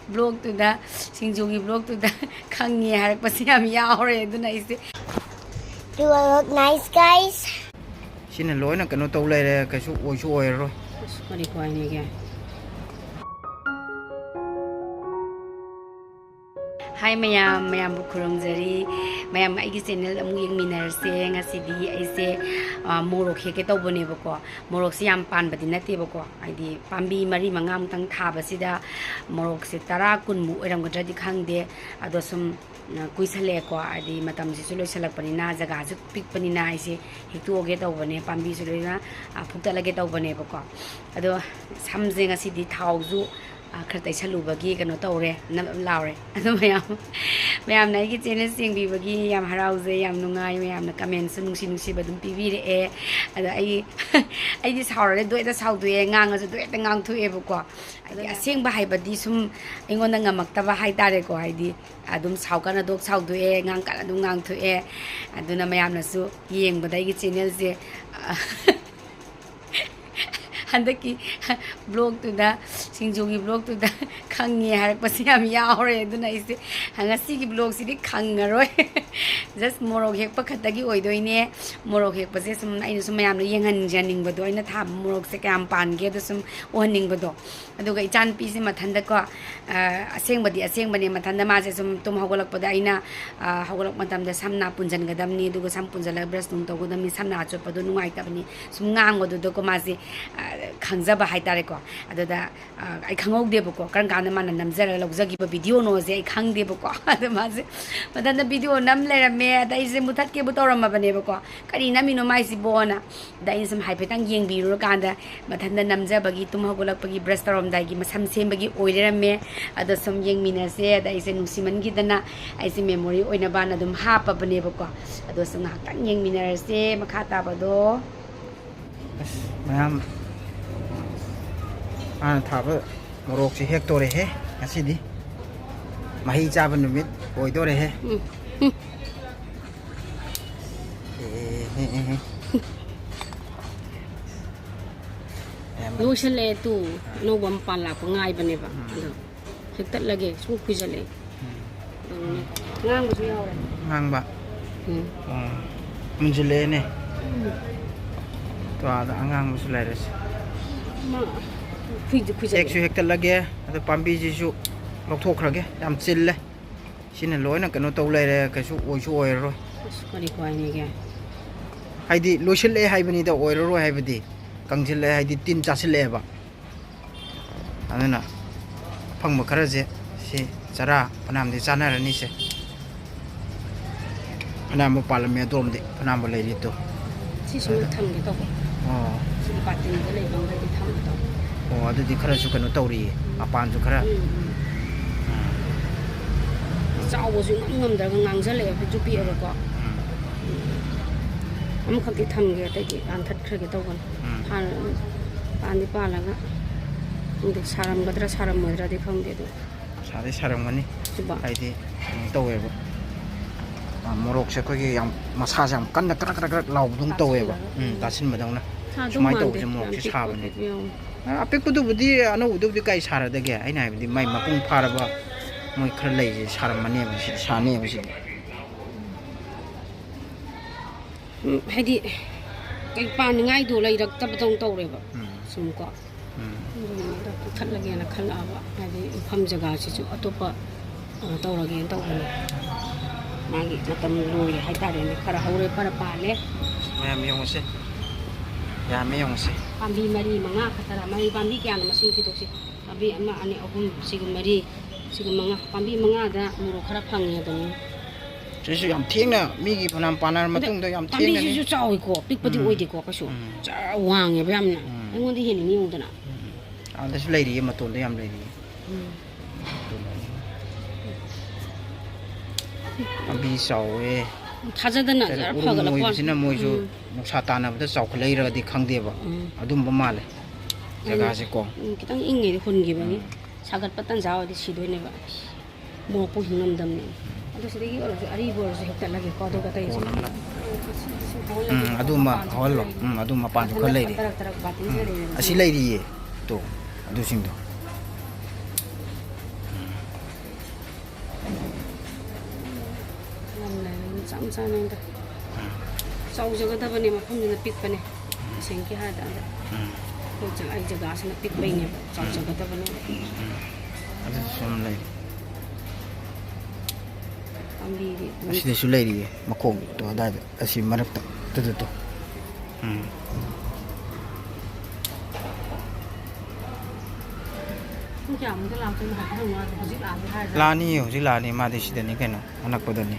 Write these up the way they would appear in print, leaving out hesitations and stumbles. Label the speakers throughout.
Speaker 1: blog to the Singjugi blog to the Kangi Harpasiam Yaure, do nice.
Speaker 2: Do I look nice, guys?
Speaker 3: Shin and Loina cannot tell later, Cashu or Shower.
Speaker 1: What are you going again? Hi, Mayam Bukurumzari, Mayam Igi channel, Aming Miner saying a CD, I say Morok Heketo Boneboko, Morok Siam Pan, but in Natiboko, I did Pambi Marie Mangam Tang Tabasida, Morok Setara Kunmu, Ramgadi Kangde, Adosum Kuisaleco, I did Matam Sulu Salapanina, Zagaz, Pick Panina, I say, Hector get over ne, Pambi Sulina, Putala get over Neboko. Ado something a CD Tauzu. Kertai salu bagi kano taure nam laure ado mayam nai ki channel sing bi bagi yam harau je yam nungai mayam na comment su nungsi badum pibire e ado ai di saure doi da sau doi ngang a doi da ngang thu e bu ko ai aseng ba hai badi sum ingon na ngamak ta ba hai tare ko ai di adum sau kana dok sau doi ngang kana dum ngang thu e aduna mayam na su yeng badai ki channel je Handaki blog to the Singjugi blog to the Kangi Harpasiam Yaure, do nice. Hangasi blog city Kangaroi. Just Morok Hekpakatagi Oidoine, Morok possess some Mayam Yang and Janning Badoina Tab, Morok Sekam Pan, get some warning Bado. Aduga Chan piece in Matandaka, a saying by Matanda Mazes, Tom Hogolak Podaina, Hogolak Matam, the Samna Punjan Gadamni, do some Punjala Breston, Togodami, Samna, Padunai Tabani, Sumango, the Docomazi. Kanzaba Haitareko, Ada I can't de Boko, Kangaman and Namzera Logzagi video knows a Kang de Boko, but then the video Namler Mare, there is a Mutake Butorama Baneboko, Karina Minomisi Bona, there is some Hypetang Yang Biruganda, but then the Namzabagi, Tumagolapagi, Brestarom Dagi, some same bagi oiler me, other some young minas there, there is a Nusiman Gidana, I see memory, Oinabana dum Hapa Baneboko, other some young minas there, Makata Bado.
Speaker 3: Ma'am, and Thabu, Morok, Hector, a city. Mahei Javan with Oidore.
Speaker 1: No shall too, no one pala, Pungai Baneva. Hit that luggage, who quizzle.
Speaker 3: Mangba Munjulene. To the Angang letters. Actually, Hector Lagge, the Pambi Jisu, Loctocrage, I'm still. Shin and Loina cannot tell later, Cashu or Shower.
Speaker 1: What are you going again?
Speaker 3: I did Luciale Hibani the oil or have a day. Kangilla, I did Tin Tassileva. And then Pangmakaraze, see, Zara, Panam de Sana and Nisse. Panamo Palamia Dom, the Panamo Lady.
Speaker 1: She's not tongue it over.
Speaker 3: Oh,
Speaker 1: But in the lake on the tongue.
Speaker 3: oh, the Karasukan Tori, upon the Kara.
Speaker 1: I was in the Nangzale to be a record. I'm going to tongue get it and touch cricket over. And the Palaga. The Saram Badra Saram Mudra, they found it.
Speaker 3: Sadi Saramani, I did. However, Morok Sekoy, massage, and Kanda loud, don't however. That's in Madonna. My dog is more just having it. I pick to do the I know the guys had again. I know the my Mapung Paraba, my Crelay, Saramani, Shani.
Speaker 1: Heidi, Panning I do like the Tabaton River. Some got. Cut again a color. I come the guys to Atopa, Tor again, Maggie, Matam Louis, Haita, and the Carahore Parapale.
Speaker 3: I am young. Yamionse.
Speaker 1: Pambi Marie Manga, Mari Pambi can machine to Abi Ama and Ogun Sigum Marie, Sigumanga, Pambi Manga, Murokapang.
Speaker 3: Just I'm Tina, Migi Panam Panar Matung, I'm
Speaker 1: Pambi, you saw we call, pick the way to go. Wang, Yamna. I want to hear you.
Speaker 3: This lady, Maton, the young lady. Pambi saw a Tazadan, Satana, the South later, the Kangdeva, Adumba Male. Zagasico.
Speaker 1: Kitang ingay couldn't give me. Sagat Patanzao, this she do never. More pushing on them.
Speaker 3: Aduma, Hollow, Aduma Panco lady. A she lady, too, do sing.
Speaker 1: masa masa nenda sau jaga da bane mafam na pit bane senki ha da ko jang ai jaga asana pit bai ne sau jaga da bane
Speaker 3: ada som lai
Speaker 1: Pambi di
Speaker 3: asida su lai ri makong to da asi marak to to Lani hojik lani ma de sidani kaino anak podani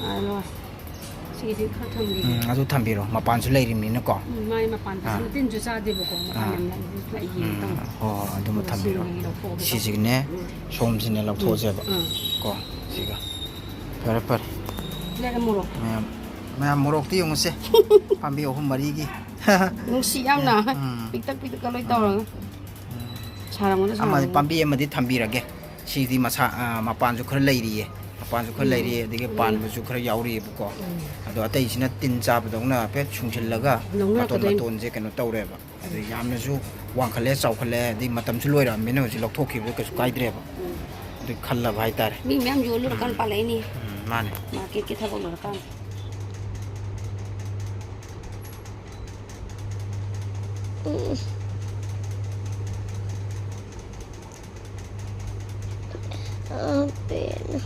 Speaker 1: alo sigi kha thambi
Speaker 3: adu thambiro mapan su leiri mi na ko
Speaker 1: mai mapan ta tin ju sa de bo ko mapan nam la yi tang
Speaker 3: oh adu ma thambiro sijigne somjine lak thoje ba ko siga par
Speaker 1: le morok
Speaker 3: ma morok ti yong se pambi ohum mari gi
Speaker 1: nungsiye na piktak ka loi tawrang sarang na
Speaker 3: ama pambi amadi thambirage sidi masa mapan ju khar leiri mapan ju khar leiri dige pan ju khar yauri bu ko ado atai sina tin cha ba dongna pe chungchillaga maton je keno tawre ba ado yamna ju wang khale chaw khale di matam chu loira mena ji lok thokhi bu ka su kaidre ba adi khalla bhai tar
Speaker 1: mi myam jo lu kan palai ni
Speaker 3: mane
Speaker 1: market ke thabo lu kan
Speaker 2: Open.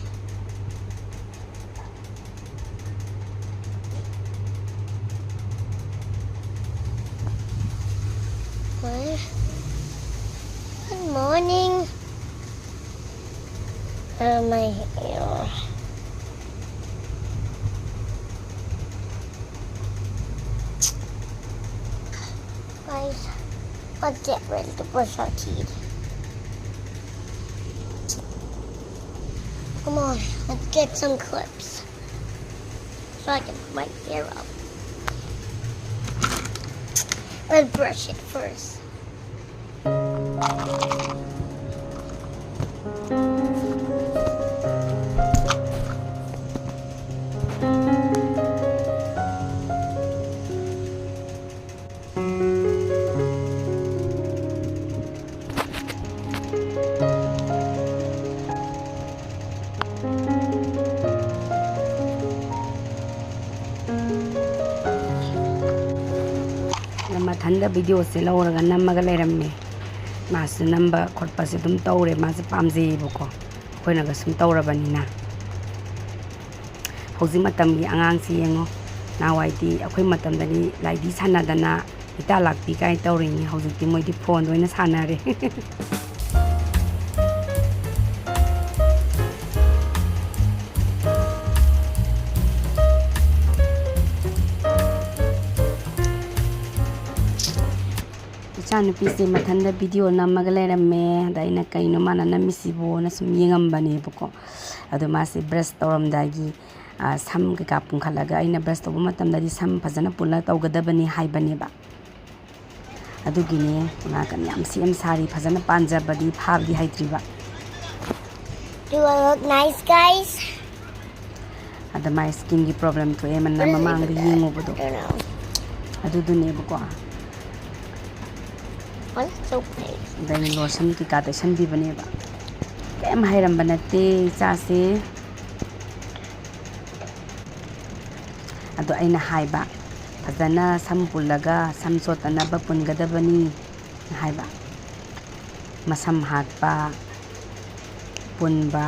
Speaker 2: Good morning. My hair. Guys, let's get ready to brush our teeth. Come on, let's get some clips so I can put my hair up. Let's brush it first.
Speaker 1: Thanda video se lauraga namaga leiramme masu namba khotpa se dum tawre masu pamje buko khoina ga sum tawrabanina hoji matamgi angang si yengo nawaiti akhoi matamdani laidi sanadana ita lakpi kai tawrini hoji ti moi di phone doina sanare Nupisi mathanda video namaga leiramme daina kaino mana namisibo na sum yengambane buko adu masi brush tawramdagi sam ka pungkhalaga aina brush tawu matamdadi sam phajana pula tawgadabani haibane ba adugine na kan yam sim sari phajana panjabadi phabdi haitriba
Speaker 2: Do I look nice, guys?
Speaker 1: ada my skin gi problem to eman na mamang gi yengo bodo adu dune buko
Speaker 2: What's so big?
Speaker 1: Then lotion ki katation bi bane ba kem hairam banate cha se ado aina haiba fazana sampulaga samsotana ba pungadabani haiba masam hatpa punba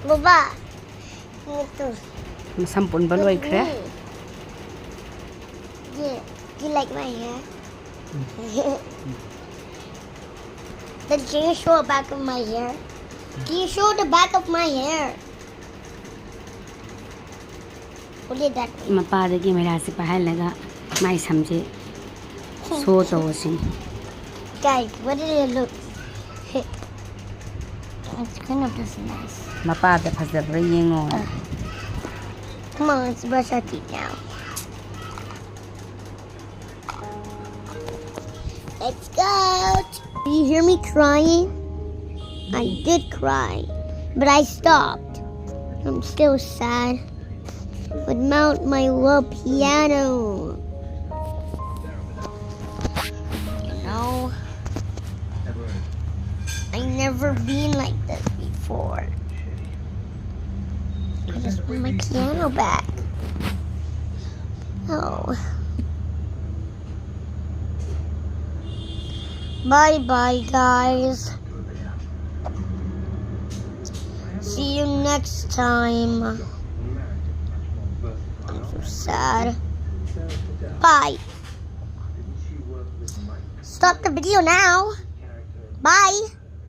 Speaker 2: Baba, ito.
Speaker 1: Sampun ba loy kre?
Speaker 2: Yeah. Do you like my hair? Then can you show the back of my hair? Can you show the back of my hair? What did that mean?
Speaker 1: မပါတဲ့ကင်မရာစစ်ပါဟဲလကမိုက်ဆမ်ချေဆိုတော့စင်
Speaker 2: Guys, what did it look? It's kind of just nice.
Speaker 1: မပါတဲ့ဖတ်တဲ့ရင်းငေါ
Speaker 2: Come on, let's brush our teeth now. Let's go. Do you hear me crying? I did cry, but I stopped. I'm still sad. But mount my little piano. You know, I never been like this before. I just want my piano back. Oh. Bye-bye, guys. See you next time. I'm so sad. Bye. Stop the video now. Bye.